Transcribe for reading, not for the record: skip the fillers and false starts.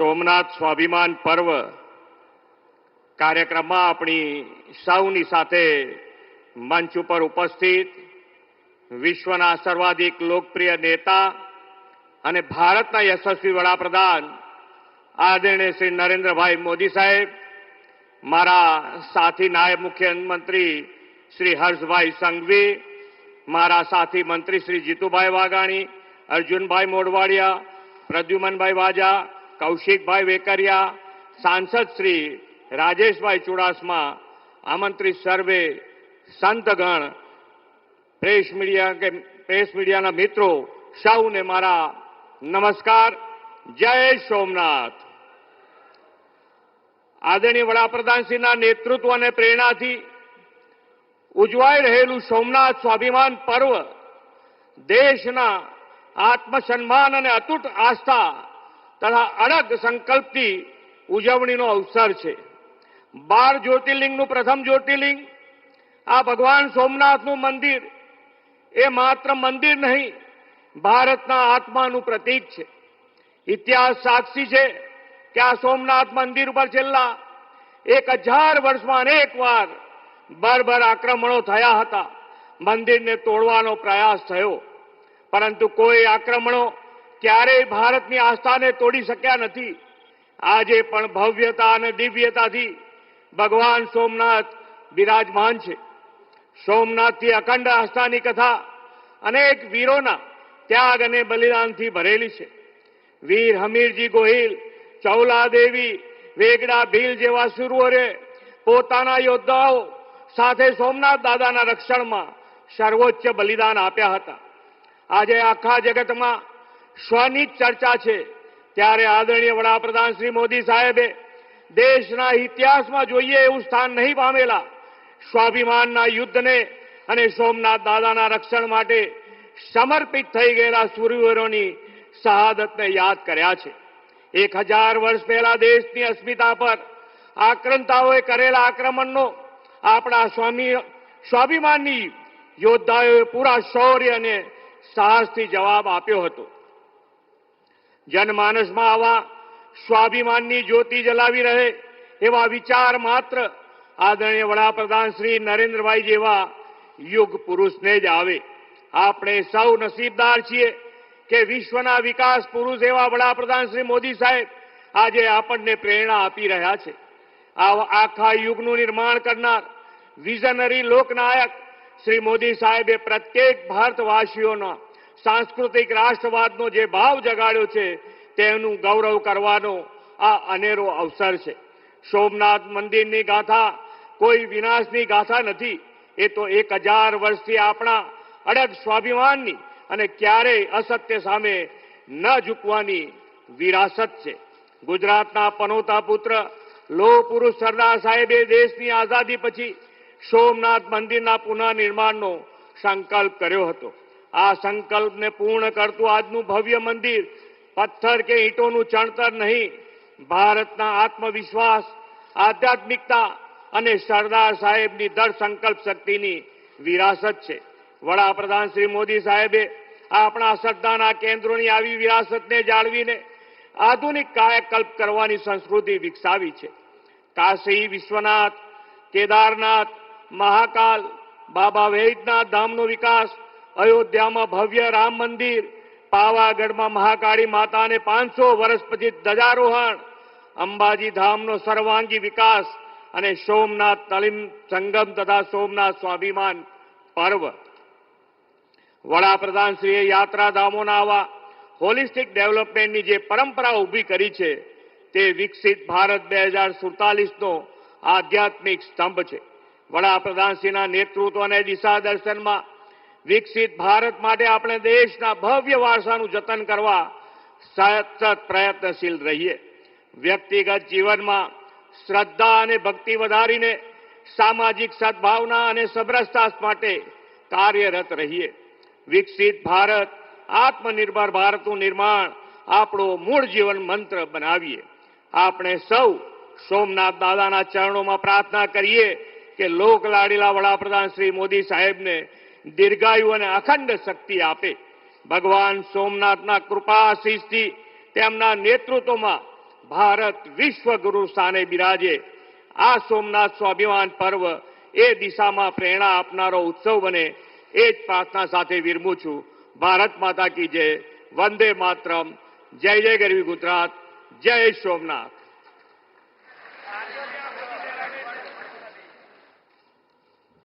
સોમનાથ સ્વાભિમાન પર્વ કાર્યક્રમમાં આપણી સૌની સાથે મંચ ઉપર ઉપસ્થિત વિશ્વના સર્વાધિક લોકપ્રિય નેતા અને ભારતના યશસ્વી વડાપ્રધાન આદરણીય શ્રી નરેન્દ્રભાઈ મોદી સાહેબ, મારા સાથી નાયબ મુખ્યમંત્રી શ્રી હર્ષભાઈ સંઘવી, મારા સાથી મંત્રી શ્રી જીતુભાઈ વાઘાણી, અર્જુનભાઈ મોઢવાડિયા, પ્રદ્યુમનભાઈ વાજા, કૌશિકભાઈ વેકરિયા, સાંસદ શ્રી રાજેશભાઈ ચુડાસમા, આમંત્રિત સર્વે સંતગણ, પ્રેસ મીડિયાના મિત્રો, સૌને મારા નમસ્કાર. જય સોમનાથ. આદરણીય વડાપ્રધાનશ્રીના નેતૃત્વ અને પ્રેરણાથી ઉજવાઈ રહેલું સોમનાથ સ્વાભિમાન પર્વ દેશના આત્મસન્માન અને અતૂટ આસ્થા તથા અડગ સંકલ્પથી ઉજવણીનો અવસર છે. 12 જ્યોતિર્લિંગનું પ્રથમ જ્યોતિર્લિંગ આ ભગવાન સોમનાથનું મંદિર એ માત્ર મંદિર નહીં, ભારતના આત્માનું પ્રતીક છે. ઇતિહાસ સાક્ષી છે કે આ સોમનાથ મંદિર પર છેલ્લા 1000 વર્ષમાં અનેક વાર બર્બર આક્રમણો થયા હતા. મંદિરને તોડવાનો પ્રયાસ થયો, પરંતુ કોઈ આક્રમણો ક્યારેય ભારતની આસ્થાને તોડી શક્યા નથી. આજે પણ ભવ્યતા અને દિવ્યતાથી ભગવાન સોમનાથ બિરાજમાન છે. સોમનાથથી અખંડ આસ્થાની કથા અનેક વીરોના ત્યાગ અને બલિદાનથી ભરેલી છે. વીર હમીરજી ગોહિલ, ચૌલાદેવી, વેગડા ભીલ જેવા શૂરોએ પોતાના યોદ્ધાઓ સાથે સોમનાથ દાદાના રક્ષણમાં સર્વોચ્ચ બલિદાન આપ્યા હતા. આજે આખા જગતમાં સ્વની ચર્ચા છે, ત્યારે આદરણીય વડાપ્રધાન શ્રી મોદી સાહેબે દેશના ઇતિહાસમાં જોઈએ એવું સ્થાન નહીં પામેલા સ્વાભિમાનના યુદ્ધને અને સોમનાથ દાદાના રક્ષણ માટે સમર્પિત થઈ ગયેલા શૂરવીરોની શહાદતને યાદ કર્યા છે. 1000 વર્ષ પહેલા દેશની અસ્મિતા પર આક્રંતાઓએ કરેલા આક્રમણનો આપણા સ્વાભિમાનની યોદ્ધાઓએ પૂરા શૌર્ય અને સાહસથી જવાબ આપ્યો હતો. જનમાનસમાં આવા સ્વાભિમાનની જ્યોતિ જલાવી રહે એવા વિચાર માત્ર આદરણીય વડાપ્રધાન શ્રી નરેન્દ્રભાઈ જેવા યુગ પુરુષને જ આવે. આપણે સૌ નસીબદાર છીએ કે વિશ્વના વિકાસ પુરુષ એવા વડાપ્રધાન શ્રી મોદી સાહેબ આજે આપણને પ્રેરણા આપી રહ્યા છે. આખા યુગનું નિર્માણ કરનાર વિઝનરી લોકનાયક શ્રી મોદી સાહેબે પ્રત્યેક ભારતવાસીઓના સાંસ્કૃતિક રાષ્ટ્રવાદનો જે ભાવ જગાડ્યો છે તેનું ગૌરવ કરવાનો આ અનેરો અવસર છે. સોમનાથ મંદિરની ગાથા કોઈ વિનાશની ગાથા નથી. એ તો 1000 વર્ષથી આપણા અડગ સ્વાભિમાનની અને ક્યારેય અસત્ય સામે ન ઝૂકવાની વિરાસત છે. ગુજરાતના પનોતા પુત્ર લોહ પુરુષ સરદાર સાહેબે દેશની આઝાદી પછી સોમનાથ મંદિરના પુનઃનિર્માણનો સંકલ્પ કર્યો હતો. આ સંકલ્પને પૂર્ણ કરતું આજનું ભવ્ય મંદિર પથ્થર કે ઈંટોનું ચણતર નહીં, ભારતના આત્મવિશ્વાસ, આધ્યાત્મિકતા અને સરદાર સાહેબની દૃઢ સંકલ્પ શક્તિની વિરાસત છે. વડાપ્રધાન શ્રી મોદી સાહેબે આપણા શ્રદ્ધાના કેન્દ્રોની આવી વિરાસતને જાળવીને આધુનિક કાયાકલ્પ કરવાની સંસ્કૃતિ વિકસાવી છે. કાશી વિશ્વનાથ, કેદારનાથ, મહાકાલ, બાબા વૈદ્યનાથ ધામનો વિકાસ, અયોધ્યામાં ભવ્ય રામ મંદિર, પાવાગઢમાં મહાકાળી માતાને 500 વર્ષ પછી ધ્વજારોહણ, અંબાજી ધામનો સર્વાંગી વિકાસ અને સોમનાથ તલીમ સંગમ તથા સોમનાથ સ્વાભિમાન પર્વ. વડાપ્રધાનશ્રીએ યાત્રાધામોના આવા હોલિસ્ટિક ડેવલપમેન્ટની જે પરંપરા ઊભી કરી છે તે વિકસિત ભારત 2047નો આધ્યાત્મિક સ્તંભ છે. વડાપ્રધાનશ્રીના નેતૃત્વ અને દિશા દર્શનમાં વિકસિત ભારત માટે આપણે દેશના ભવ્ય વારસાનું જતન કરવા સતત પ્રયત્નશીલ રહીએ. વ્યક્તિગત જીવનમાં શ્રદ્ધા અને ભક્તિ વધારીને સામાજિક સદભાવના અને સમરસતા માટે કાર્યરત રહીએ. વિકસિત ભારત, આત્મનિર્ભર ભારતનું નિર્માણ આપણો મૂળ જીવન મંત્ર બનાવીએ. આપણે સૌ સોમનાથ દાદાના ચરણોમાં પ્રાર્થના કરીએ કે લોક લાડીલા વડાપ્રધાન શ્રી મોદી સાહેબને દીર્ઘાયુ અને અખંડ શક્તિ આપે. ભગવાન સોમનાથના કૃપા આશીષથી તેમના નેતૃત્વમાં ભારત વિશ્વગુરુ સ્થાને બિરાજે. આ સોમનાથ સ્વાભિમાન પર્વ એ દિશામાં પ્રેરણા આપનારો ઉત્સવ બને એ જ પ્રાર્થના સાથે વિરમું છું. ભારત માતા કી જય. વંદે માતરમ. જય જય ગરવી ગુજરાત. જય સોમનાથ.